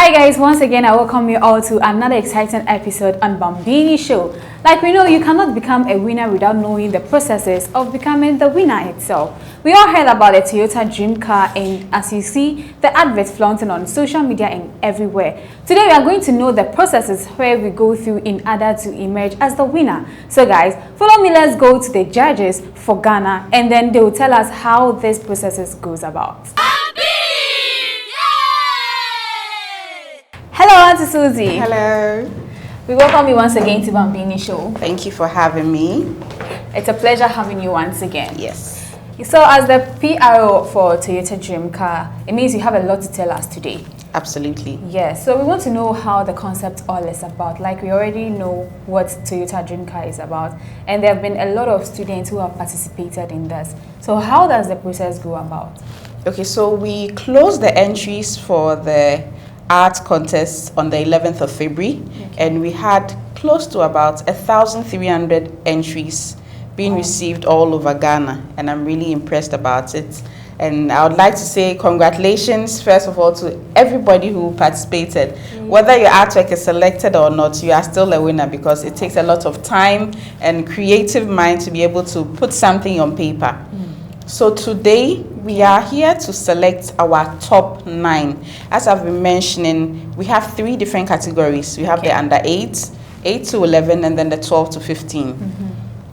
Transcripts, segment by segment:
Hi guys, once again I welcome you all to another exciting episode on Bambini Show. Like we know, you cannot become a winner without knowing the processes of becoming the winner itself. We all heard about the Toyota dream car, and as you see, the adverts flaunting on social media and everywhere. Today we are going to know the processes where we go through in order to emerge as the winner. So guys, follow me, let's go to the judges for Ghana, and then they will tell us how this process goes about. Hello, Auntie Suzy. Hello. We welcome you once again to Bambini Show. Thank you for having me. It's a pleasure having you once again. Yes. So as the PRO for Toyota Dream Car, it means you have a lot to tell us today. Absolutely. Yes. So we want to know how the concept all is about. Like we already know what Toyota Dream Car is about, and there have been a lot of students who have participated in this. So how does the process go about? Okay, so we closed the entries for the art contest on the 11th of February, and we had close to about 1,300 entries being received all over Ghana, and I'm really impressed about it. And I would like to say congratulations, first of all, to everybody who participated. Whether your artwork is selected or not, you are still a winner, because it takes a lot of time and creative mind to be able to put something on paper. So today we are here to select our top 9. As I've been mentioning, we have 3 different categories. We have the under 8, 8 to 11, and then the 12 to 15.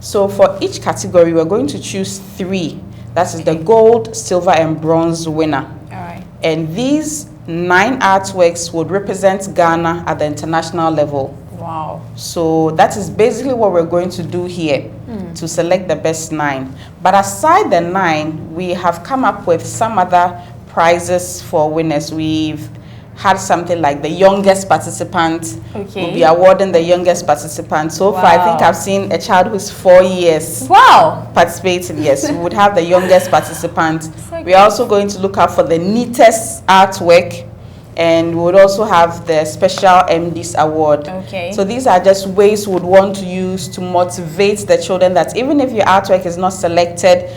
So for each category, we're going to choose 3. That is the gold, silver, and bronze winner. All right. And these 9 artworks would represent Ghana at the international level. Wow. So that is basically what we're going to do here, to select the best 9. But aside the 9, we have come up with some other prizes for winners. We've had something like the youngest participant. We'll be awarding the youngest participant. So far, I think I've seen a child who's 4 years participating. Yes, we would have the youngest participant. We're also going to look out for the neatest artwork, and we would also have the special MD's award. So these are just ways we would want to use to motivate the children that even if your artwork is not selected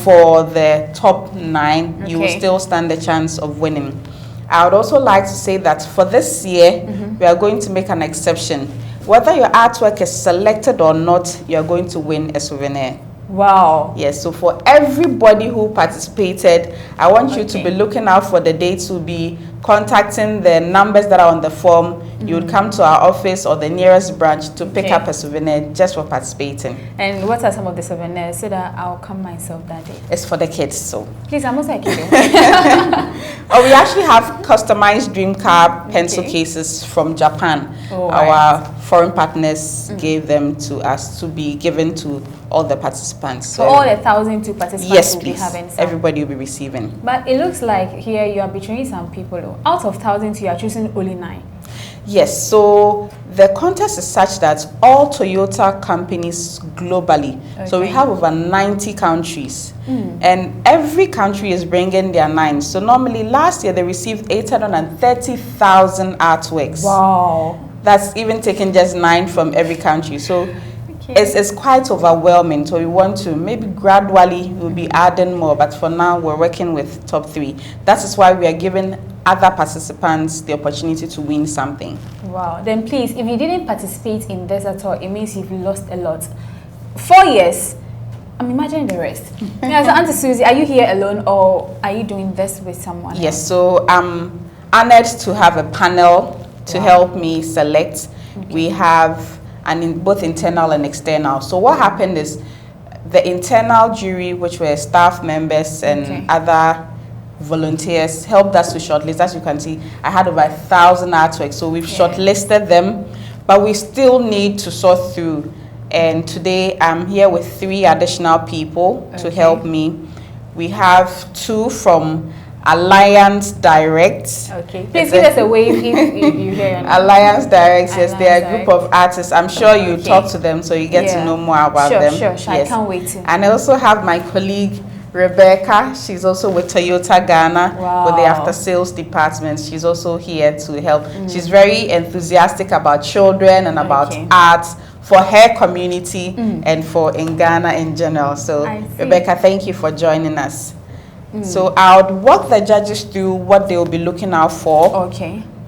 for the top 9, you will still stand the chance of winning. I would also like to say that for this year, we are going to make an exception. Whether your artwork is selected or not, you are going to win a souvenir. Wow. Yes, so for everybody who participated, I want you to be looking out for the dates. We'll be contacting the numbers that are on the form. You would come to our office or the nearest branch to pick up a souvenir just for participating. And what are some of the souvenirs so that I'll come myself that day? It's for the kids, so. Please, I'm also a kid. Oh, we actually have customized dream car pencil cases from Japan. Our foreign partners gave them to us to be given to all the participants. So all 1,002 participants yes, will please. be having some. Everybody will be receiving. But it looks like here you are betraying some people. Out of 1,000, you are choosing only 9. Yes, so the contest is such that all Toyota companies globally, so we have over 90 countries, and every country is bringing their 9. So normally last year they received 830,000 artworks. Wow. That's even taking just 9 from every country. So it's quite overwhelming. So we want to maybe gradually we'll be adding more, but for now we're working with top 3. That is why we are giving other participants the opportunity to win something. Wow. Then please, if you didn't participate in this at all, it means you've lost a lot. 4 years. I'm imagining the rest. Yeah, so Auntie Suzy, are you here alone or are you doing this with someone else? Yes, so I'm honored to have a panel to help me select. We have both internal and external. So what happened is the internal jury, which were staff members and other volunteers, helped us to shortlist. As you can see, I had over 1,000 artworks, so we've shortlisted them, but we still need to sort through. And today I'm here with 3 additional people to help me. We have 2 from Alliance Direct. Please give us a wave if you hear. Alliance Direct, yes, they are a group of artists. I'm sure you talk to them so you get to know more about them. Sure, I can't wait to. And I also have my colleague Rebecca. She's also with Toyota Ghana with the after sales department. She's also here to help. She's very enthusiastic about children and about art for her community and for in Ghana in general. So Rebecca, thank you for joining us. So I would walk the judges through what they will be looking out for.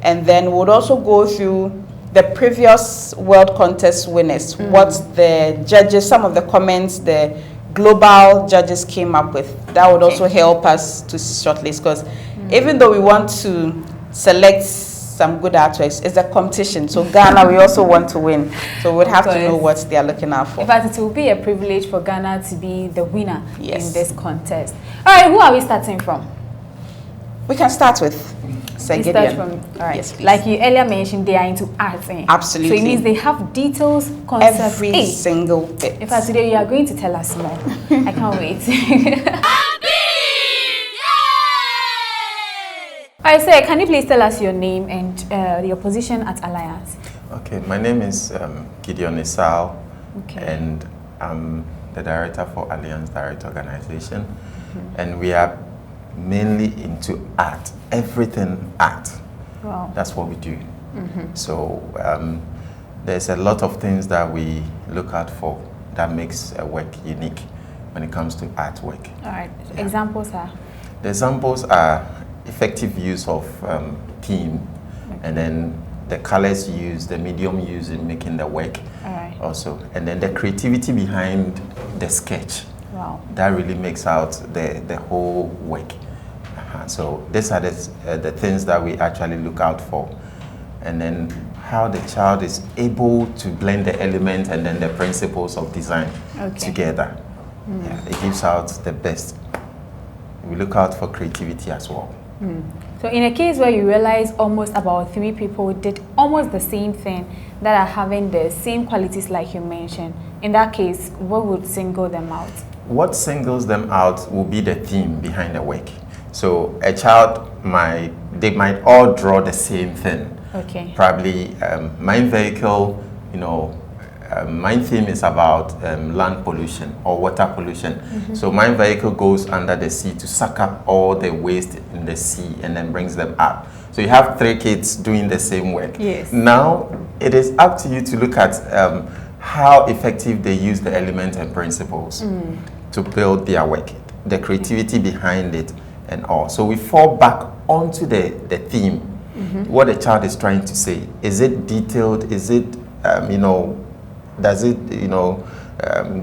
and then we'll also go through the previous world contest winners, what the judges, some of the comments the global judges came up with. That would also help us to shortlist, because even though we want to select some good artworks, it's a competition. So Ghana, we also want to win. So we'd have to know what they are looking out for. In fact, it will be a privilege for Ghana to be the winner in this contest. All right, who are we starting from? We can start with Sir Gideon. All right. Yes, please. Like you earlier mentioned, they are into art. Absolutely. So it means they have details, concepts. Every single bit. In fact, today you are going to tell us more. I can't wait. All right, sir, can you please tell us your name and your position at Alliance? Okay, my name is Gideon Esau, and I'm the director for Alliance Direct Organization, and we are mainly into art, everything art. Wow. That's what we do. So there's a lot of things that we look out for that makes a work unique when it comes to artwork. All right, examples are? The examples are effective use of theme, and then the colors used, the medium used in making the work also, and then the creativity behind the sketch. Wow. That really makes out the whole work. So these are the things that we actually look out for, and then how the child is able to blend the elements and then the principles of design together. Yeah, it gives out the best. We look out for creativity as well. So in a case where you realize almost about 3 people did almost the same thing that are having the same qualities like you mentioned, in that case, what would single them out? What singles them out will be the theme behind the work. So a child they might all draw the same thing. Okay. Probably my vehicle, my theme is about land pollution or water pollution. So my vehicle goes under the sea to suck up all the waste in the sea and then brings them up. So you have 3 kids doing the same work. Yes. Now it is up to you to look at how effective they use the elements and principles to build their work, the creativity behind it and all. So we fall back onto the theme, what the child is trying to say. Is it detailed? Is it, does it,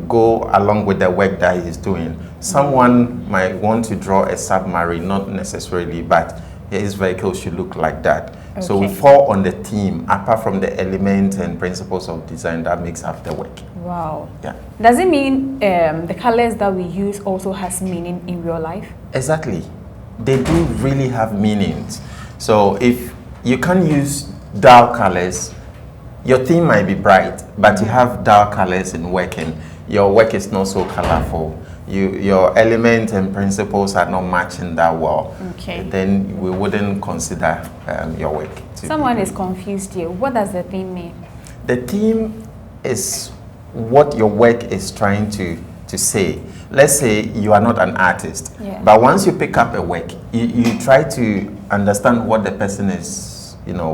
go along with the work that he's doing? Someone might want to draw a submarine, not necessarily, but his vehicle should look like that. So we fall on the theme, apart from the elements and principles of design that makes up the work. Wow. Yeah. Does it mean the colors that we use also has meaning in real life? Exactly. They do really have meanings. So if you can't use dull colors, your theme might be bright, but you have dark colors in working. Your work is not so colorful. Your elements and principles are not matching that well. Okay. Then we wouldn't consider your work. Someone is confused here. What does the theme mean? The theme is what your work is trying to say. Let's say you are not an artist, but once you pick up a work, you try to understand what the person is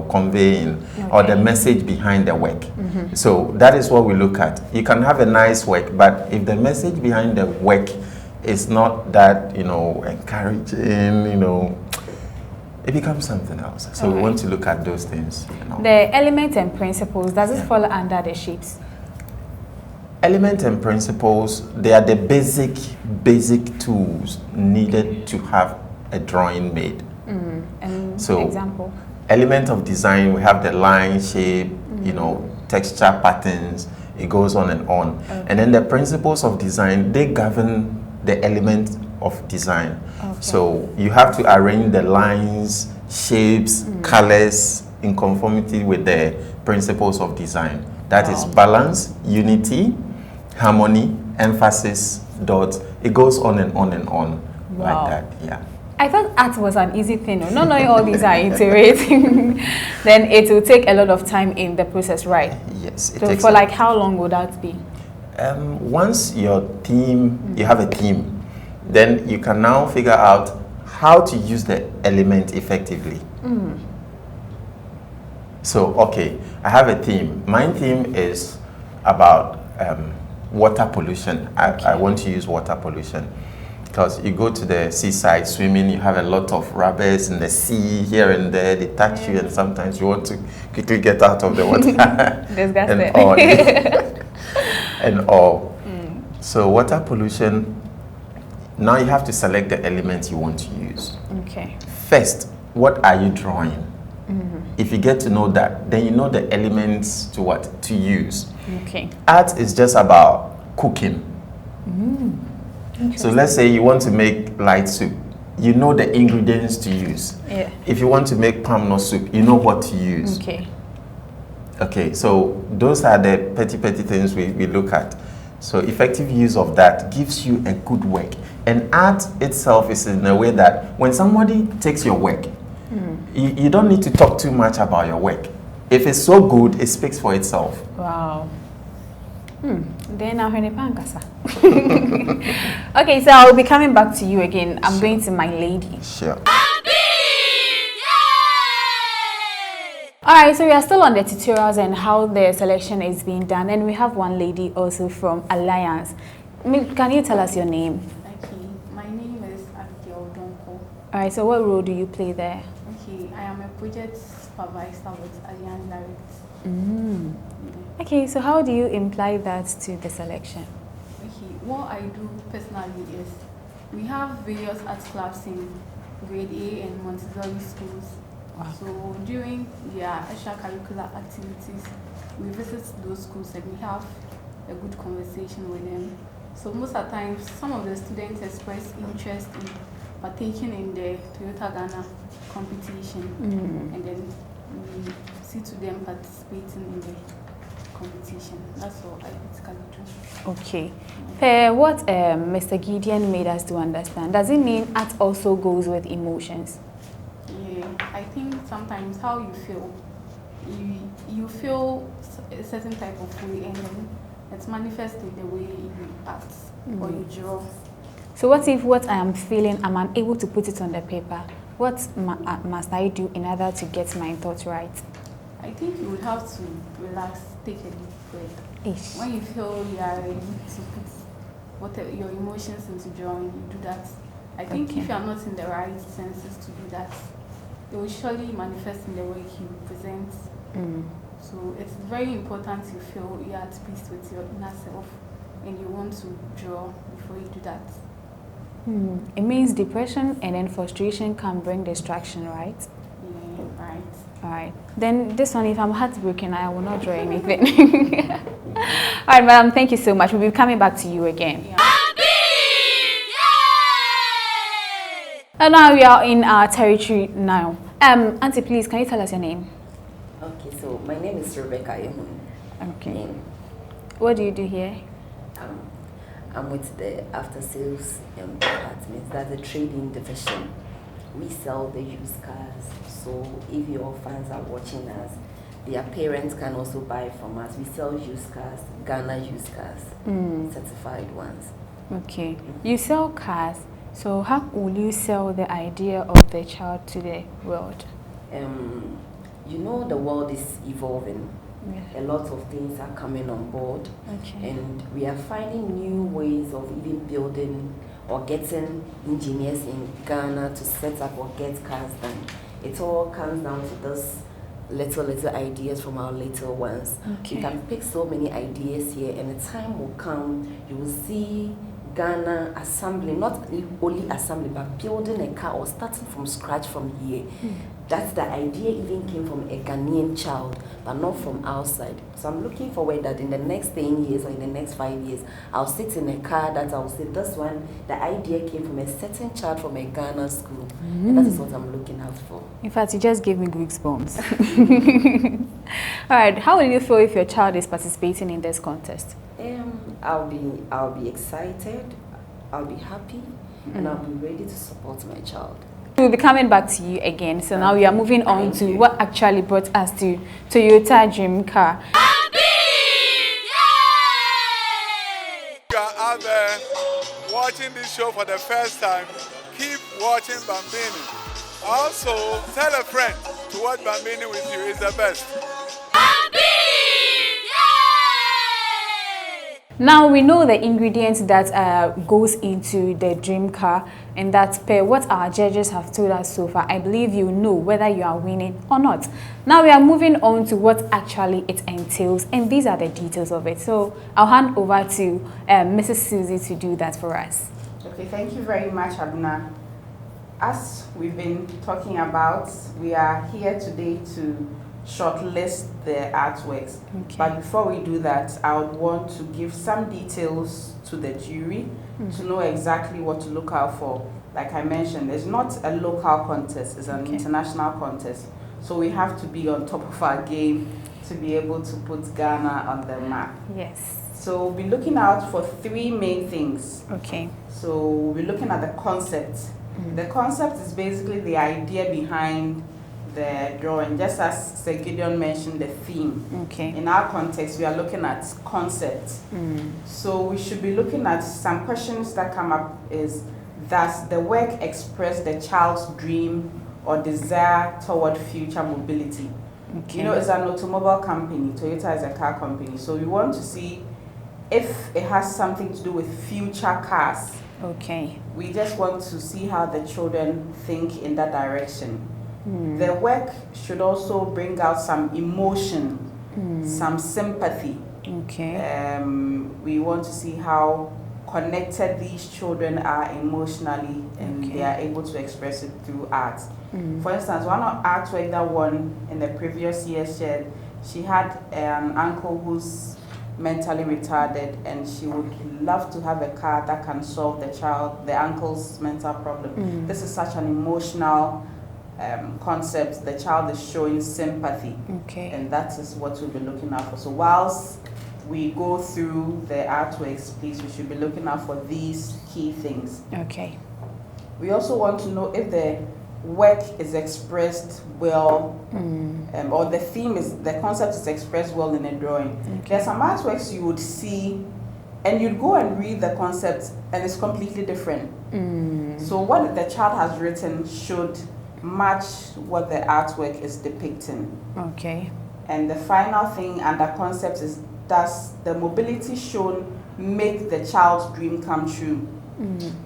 conveying, or the message behind the work. So that is what we look at. You can have a nice work, but if the message behind the work is not that encouraging, it becomes something else. So we want to look at those things. The elements and principles, does it fall under the shapes? Elements and principles, they are the basic tools needed to have a drawing made. And so, example? Element of design, we have the line, shape, texture, patterns, it goes on and on. And then the principles of design, they govern the element of design. So you have to arrange the lines, shapes, colors in conformity with the principles of design. That is balance, unity, harmony, emphasis, dots. It goes on and on and on like that. Yeah. I thought art was an easy thing. Not knowing all these are iterating, then it will take a lot of time in the process, right? Yes. So for like how long would that be? Once your theme, you have a theme, then you can now figure out how to use the element effectively. So, okay, I have a theme. My theme is about water pollution. I want to use water pollution. Because you go to the seaside swimming, you have a lot of rubbers in the sea here and there. They touch you, and sometimes you want to quickly get out of the water. Disgusting. And all. And all. So water pollution, now you have to select the elements you want to use. Okay. First, what are you drawing? If you get to know that, then you know the elements to what to use. Okay. Art is just about cooking. So let's say you want to make light soup. You know the ingredients to use. Yeah. If you want to make palm nut soup, you know what to use. Okay. Okay, so those are the petty things we look at. So effective use of that gives you a good work. And art itself is in a way that when somebody takes your work, you don't need to talk too much about your work. If it's so good, it speaks for itself. Wow. Then I'll pankasa. Okay, so I'll be coming back to you again. I'm going to my lady. Sure. Alright, so we are still on the tutorials and how the selection is being done, and we have one lady also from Alliance. Can you tell us your name? Okay, my name is Abigail Donko. Alright, so what role do you play there? Okay, I am a project supervisor with Alliance Direct. Okay, so how do you imply that to the selection? Okay, what I do personally is we have various art clubs in grade A and Montessori schools. Wow. So during their extracurricular activities, we visit those schools and we have a good conversation with them. So most of the times, some of the students express interest in partaking in the Toyota Ghana competition, and then we see to them participating in the competition. That's all I basically do. Okay. What Mr. Gideon made us to understand, does it mean art also goes with emotions? Yeah, I think sometimes how you feel, you feel a certain type of way, and then it's manifested in the way you act or you draw. So what if what I am feeling, I'm unable to put it on the paper? What must I do in order to get my thoughts right? I think you would have to relax, take a deep breath. When you feel you are ready to put your emotions into drawing, you do that. I think if you are not in the right senses to do that, it will surely manifest in the way you present. So it's very important you feel you are at peace with your inner self and you want to draw before you do that. It means depression and then frustration can bring distraction, right? Yeah, right. Alright. Then this one, if I'm heartbroken, I will not draw anything. Alright, madam, thank you so much. We'll be coming back to you again. Yeah. And now we are in our territory now. Auntie, please, can you tell us your name? Okay, so my name is Rebecca Ehun. Okay. What do you do here? I'm with the after sales department. That's the trading division. We sell the used cars. So if your fans are watching us, their parents can also buy from us. We sell used cars, Ghana used cars, certified ones. Okay. You sell cars. So how will you sell the idea of the child to the world? You know, the world is evolving. Yeah. A lot of things are coming on board. Okay. And we are finding new ways of even building or getting engineers in Ghana to set up or get cars done. It all comes down to this little ideas from our little ones. Okay. You can pick so many ideas here, and the time will come, you will see Ghana assembling, not only assembling, but building a car or starting from scratch from here. That's the idea even came from a Ghanaian child, but not from outside. So I'm looking forward that in the next 10 years or in the next 5 years, I'll sit in a car that I'll say, this one, the idea came from a certain child from a Ghana school. And that is what I'm looking out for. In fact, you just gave me goosebumps. All right, how will you feel if your child is participating in this contest? I'll be excited, I'll be happy, and I'll be ready to support my child. We'll be coming back to you again. So now we are moving on to what actually brought us to Toyota Dream Car. You are out there watching this show for the first time, keep watching Bambini. Also, tell a friend to watch Bambini with you. It's the best. Now we know the ingredients that goes into the dream car, and that's per what our judges have told us so far. I believe you know whether you are winning or not. Now we are moving on to what actually it entails, and these are the details of it. So I'll hand over to Mrs. Suzy to do that for us. Okay, thank you very much, Abna. As we've been talking about, we are here today to shortlist the artworks. Okay. But before we do that, I would want to give some details to the jury to know exactly what to look out for. Like I mentioned, it's not a local contest, it's an international contest. So we have to be on top of our game to be able to put Ghana on the map. Yes. So we'll be looking out for three main things. Okay. So we'll be looking at the concept. The concept is basically the idea behind the drawing, just as Sir Gideon mentioned, the theme. Okay. In our context, we are looking at concept. So we should be looking at some questions that come up is, does the work express the child's dream or desire toward future mobility? Okay. You know, it's an automobile company. Toyota is a car company. So we want to see if it has something to do with future cars. Okay. We just want to see how the children think in that direction. The work should also bring out some emotion, some sympathy. Okay. We want to see how connected these children are emotionally, and they are able to express it through art. For instance, one artwork that won in the previous year shared, she had an uncle who's mentally retarded, and she would love to have a car that can solve the uncle's mental problem. This is such an emotional concept. The child is showing sympathy, and that is what we'll be looking out for. So whilst we go through the artworks, please, we should be looking out for these key things. Okay. We also want to know if the work is expressed well, or the concept is expressed well in a drawing. There are some artworks you would see, and you'd go and read the concept, and it's completely different. So what the child has written should match what the artwork is depicting. Okay. And the final thing under concept is, does the mobility shown make the child's dream come true?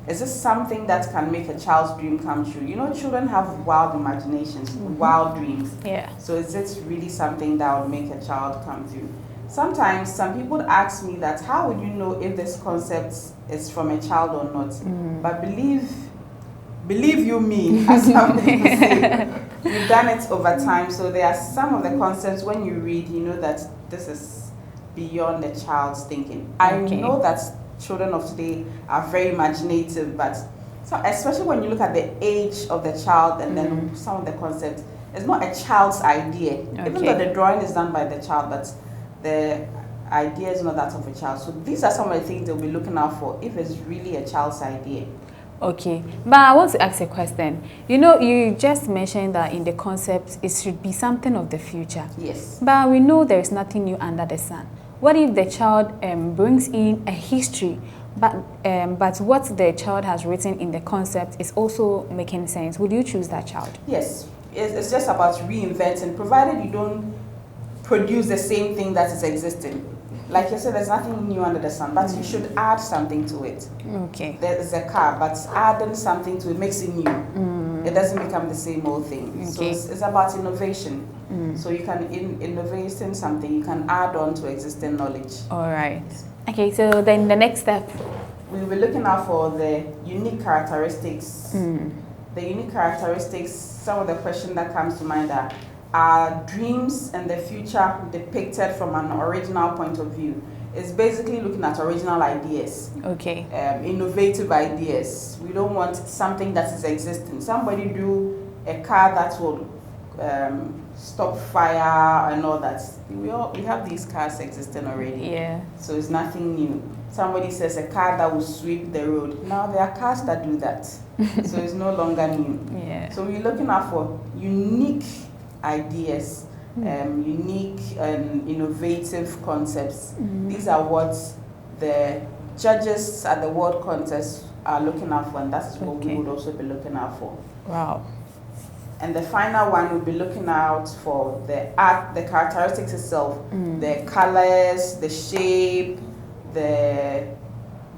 Is this something that can make a child's dream come true? You know, children have wild imaginations, wild dreams. Yeah. So is it really something that would make a child come true? Sometimes some people ask me that, how would you know if this concept is from a child or not? But believe you me, as something to say, we've done it over time. So there are some of the concepts when you read, you know that this is beyond the child's thinking. I know that children of today are very imaginative, but so especially when you look at the age of the child and then some of the concepts, it's not a child's idea. Even though the drawing is done by the child, but the idea is not that of a child. So these are some of the things they'll be looking out for if it's really a child's idea. Okay, but I want to ask a question. You know, you just mentioned that in the concept, it should be something of the future. Yes. But we know there is nothing new under the sun. What if the child brings in a history, but what the child has written in the concept is also making sense? Would you choose that child? Yes. It's just about reinventing, provided you don't produce the same thing that is existing. Like you said, there's nothing new under the sun, but you should add something to it. Okay. There is a car, but adding something to it makes it new. It doesn't become the same old thing. So it's about innovation. So you can, innovate in something, you can add on to existing knowledge. All right. Okay, so then the next step? We'll be looking out for the unique characteristics. The unique characteristics, some of the questions that comes to mind are dreams and the future depicted from an original point of view. It's basically looking at original ideas. Okay. Innovative ideas. We don't want something that is existing. Somebody do a car that will stop fire and all that. We have these cars existing already. Yeah. So it's nothing new. Somebody says a car that will sweep the road. Now there are cars that do that. So it's no longer new. Yeah. So we're looking out for unique ideas, unique and innovative concepts. These are what the judges at the World Contest are looking out for, and that's what we would also be looking out for. Wow. And the final one, we'll be looking out for the art, the characteristics itself, the colors, the shape, the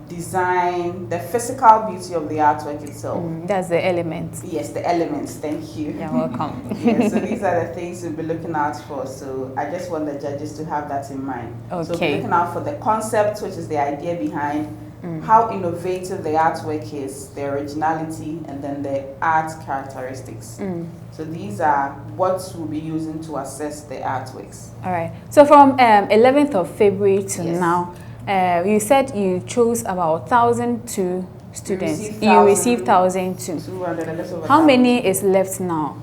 design, the physical beauty of the artwork itself. That's the elements. Yes, the elements. Thank you. You're welcome. Yeah, so these are the things we'll be looking out for. So I just want the judges to have that in mind. Okay. So we're looking out for the concept, which is the idea behind, how innovative the artwork is, the originality, and then the art characteristics. So these are what we'll be using to assess the artworks. All right. So from 11th of February to Yes. now, you said you chose about 1,002 students. received You received 1,002. 200, and that's over How 1,000. many is left now?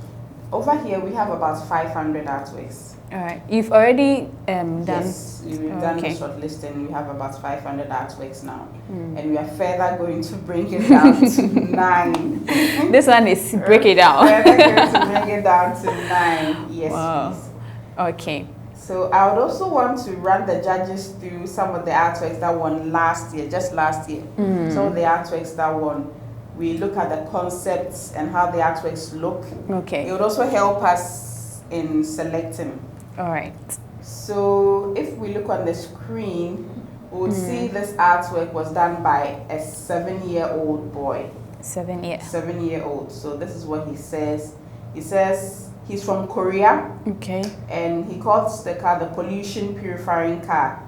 Over here, we have about 500 artworks. All right. You've already done. Yes, we've done the Okay. shortlisting. We have about 500 artworks now. And we are further going to bring it down to 9. This one is break it down. Further going to bring it down to 9. Yes, Wow. please. Okay. So I would also want to run the judges through some of the artworks that won last year, just last year. Some of the artworks that won. We look at the concepts and how the artworks look. It Okay. would also help us in selecting. All right. So if we look on the screen, we would see this artwork was done by a 7-year-old boy. 7 years. 7-year-old. So this is what he says. He says he's from Korea, Okay. and he calls the car the pollution purifying car.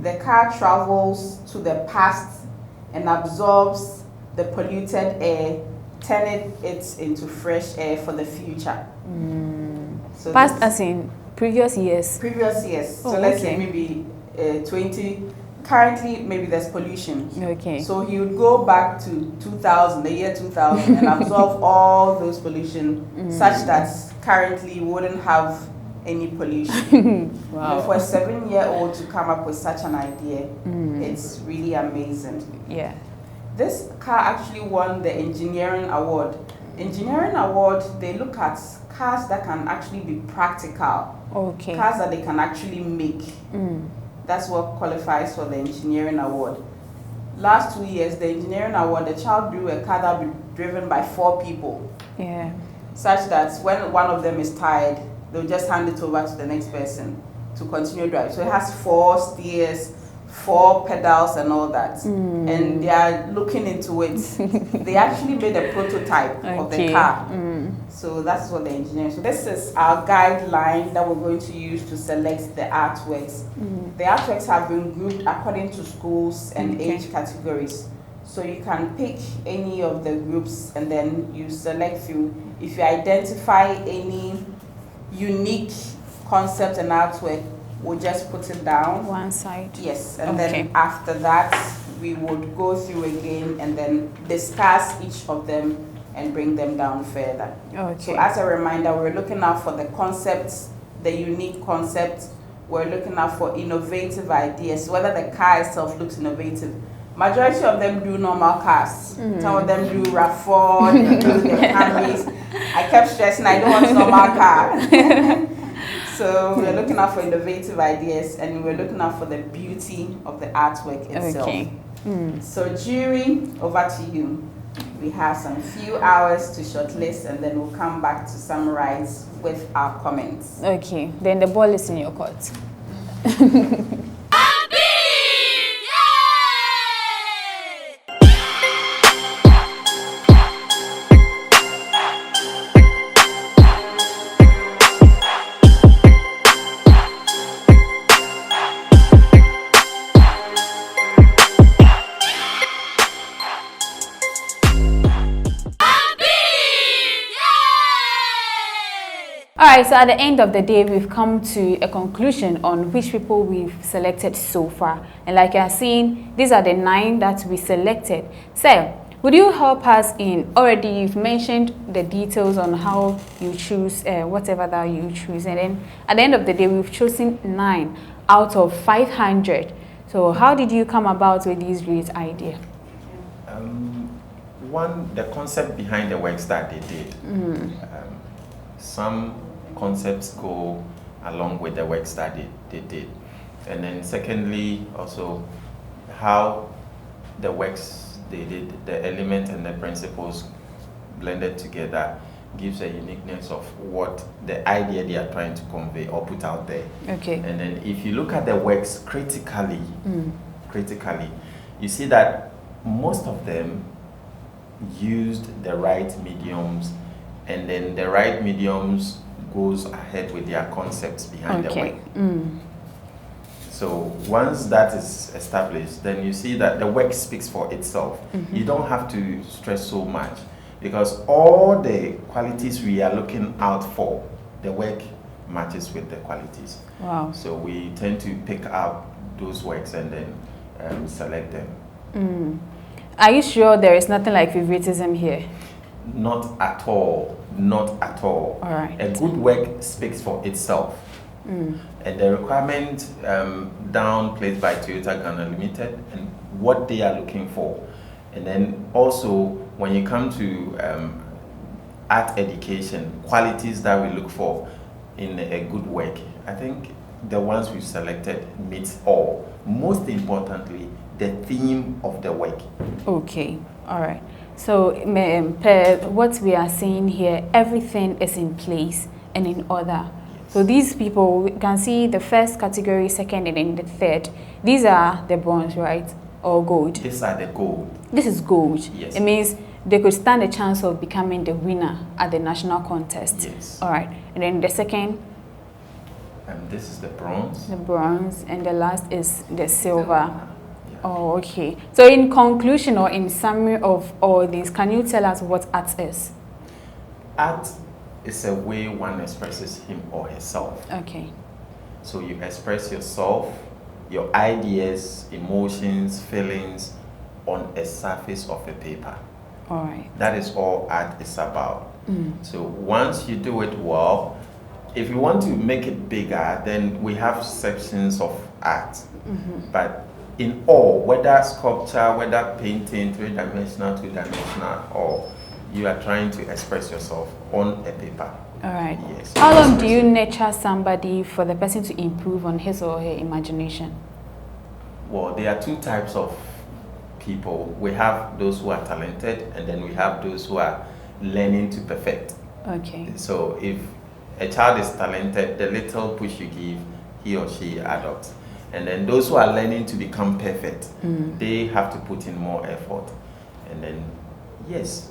The car travels to the past and absorbs the polluted air, turning it into fresh air for the future. So Past this- as in previous years. previous years. Oh, So let's say okay. maybe 20. Currently, maybe there's pollution. Okay. So he would go back to 2000, the year 2000, and absorb all those pollution, such that currently we wouldn't have any pollution. You know, for a 7-year-old to come up with such an idea, it's really amazing. Yeah. This car actually won the engineering award. Engineering award, they look at cars that can actually be practical, Okay. cars that they can actually make. That's what qualifies for the engineering award. Last 2 years, the engineering award, the child drew a car that will be driven by 4 people, Yeah. such that when one of them is tired, they'll just hand it over to the next person to continue driving. So it has 4 steers, 4 pedals and all that. And they are looking into it. They actually made a prototype of the Okay. car. So that's what the engineering. So this is our guideline that we're going to use to select the artworks. The artworks have been grouped according to schools and Okay. age categories. So you can pick any of the groups and then you select few. If you identify any unique concept and artwork, we'll just put it down. One side. Yes, and Okay. then after that, we would go through again and then discuss each of them and bring them down further. Okay. So as a reminder, we're looking out for the concepts, the unique concepts. We're looking out for innovative ideas, whether the car itself looks innovative. Majority of them do normal cars. Some of them do RAV4, do the Camrys. I kept stressing I don't want normal car. So we're looking out for innovative ideas, and we're looking out for the beauty of the artwork itself. Okay. So jury, over to you. We have some few hours to shortlist, and then we'll come back to summarize with our comments. Okay. Then the ball is in your court. Alright, so at the end of the day, we've come to a conclusion on which people we've selected so far. And like you are seeing, these are the 9 that we selected. So, would you help us in, already you've mentioned the details on how you choose whatever that you choose. And then at the end of the day, we've chosen 9 out of 500. So how did you come about with this great idea? One, the concept behind the works that they did. Some concepts go along with the works that they did. And then secondly, also how the works they did, the elements and the principles blended together gives a uniqueness of what the idea they are trying to convey or put out there. Okay. And then if you look at the works critically, critically, you see that most of them used the right mediums, and then the right mediums goes ahead with their concepts behind the work. So once that is established, then you see that the work speaks for itself. You don't have to stress so much, because all the qualities we are looking out for, the work matches with the qualities. Wow. So we tend to pick up those works and then select them. Are you sure there is nothing like favoritism here? Not at all. Not at all. All right. A good work speaks for itself. And the requirement down placed by Toyota Ghana Limited and what they are looking for. And then also, when you come to art education, qualities that we look for in a good work, I think the ones we've selected meets all. Most importantly, the theme of the work. Okay, all right. So per what we are seeing here, everything is in place and in order. So these people, we can see the first category, second, and then the third. These are the bronze, right? Or gold? These are the gold. This is gold. Yes. It means they could stand a chance of becoming the winner at the national contest. Yes. All right. And then the second? This is the bronze. The bronze. And the last is the silver. Yeah. Oh, okay. So in conclusion or in summary of all this, can you tell us what art is? Art is a way one expresses him or herself. Okay. So you express yourself, your ideas, emotions, feelings on a surface of a paper. All right. That is all art is about. So once you do it well, if you want to make it bigger, then we have sections of art. But in all, whether sculpture, whether painting, three-dimensional, two-dimensional, or you are trying to express yourself on a paper. All right. Yes. How long do you nurture somebody for the person to improve on his or her imagination? Well, there are two types of people. We have those who are talented, and then we have those who are learning to perfect. Okay. So if a child is talented, the little push you give, he or she adopts. And then those who are learning to become perfect, they have to put in more effort. And then, yes,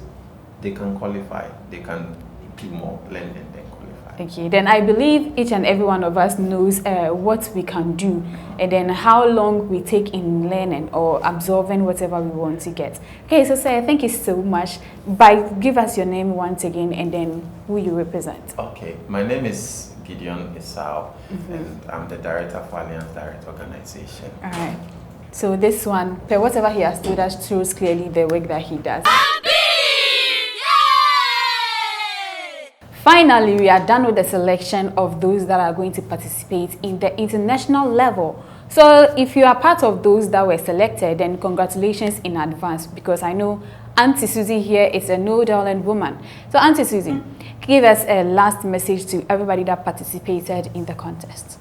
they can qualify. They can do more, learn, and then qualify. Okay, then I believe each and every one of us knows what we can do and then how long we take in learning or absorbing whatever we want to get. Okay, so sir, thank you so much. Give us your name once again and then who you represent. Okay, my name is Gideon Esau, and I'm the director for Alliance Direct Organization. All right. So this one, whatever he has told us shows clearly the work that he does. Finally, we are done with the selection of those that are going to participate in the international level. So if you are part of those that were selected, then congratulations in advance, because I know Auntie Suzy here is a no-darling woman. So Auntie Suzy, give us a last message to everybody that participated in the contest.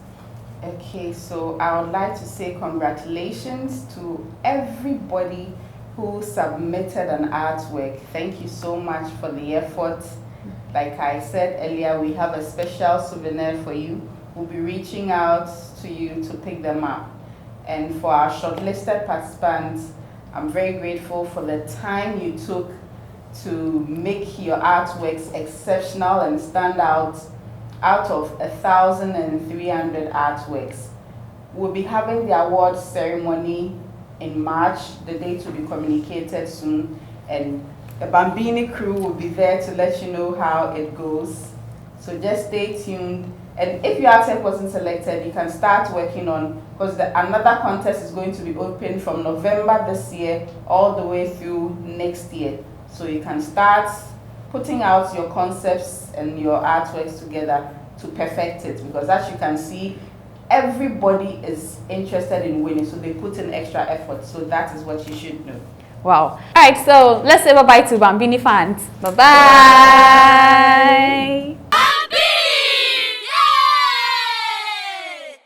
Okay, so I would like to say congratulations to everybody who submitted an artwork. Thank you so much for the effort. Like I said earlier, we have a special souvenir for you. We'll be reaching out to you to pick them up. And for our shortlisted participants, I'm very grateful for the time you took to make your artworks exceptional and stand out of 1,300 artworks. We'll be having the award ceremony in March. The date will be communicated soon, and the Bambini crew will be there to let you know how it goes. So just stay tuned. And if your artwork wasn't selected, you can start working on, because another contest is going to be open from November this year all the way through next year. So you can start putting out your concepts and your artworks together to perfect it, because as you can see, everybody is interested in winning, so they put in extra effort. So that is what you should know. Wow. All right, so let's say bye-bye to Bambini fans. Bye-bye.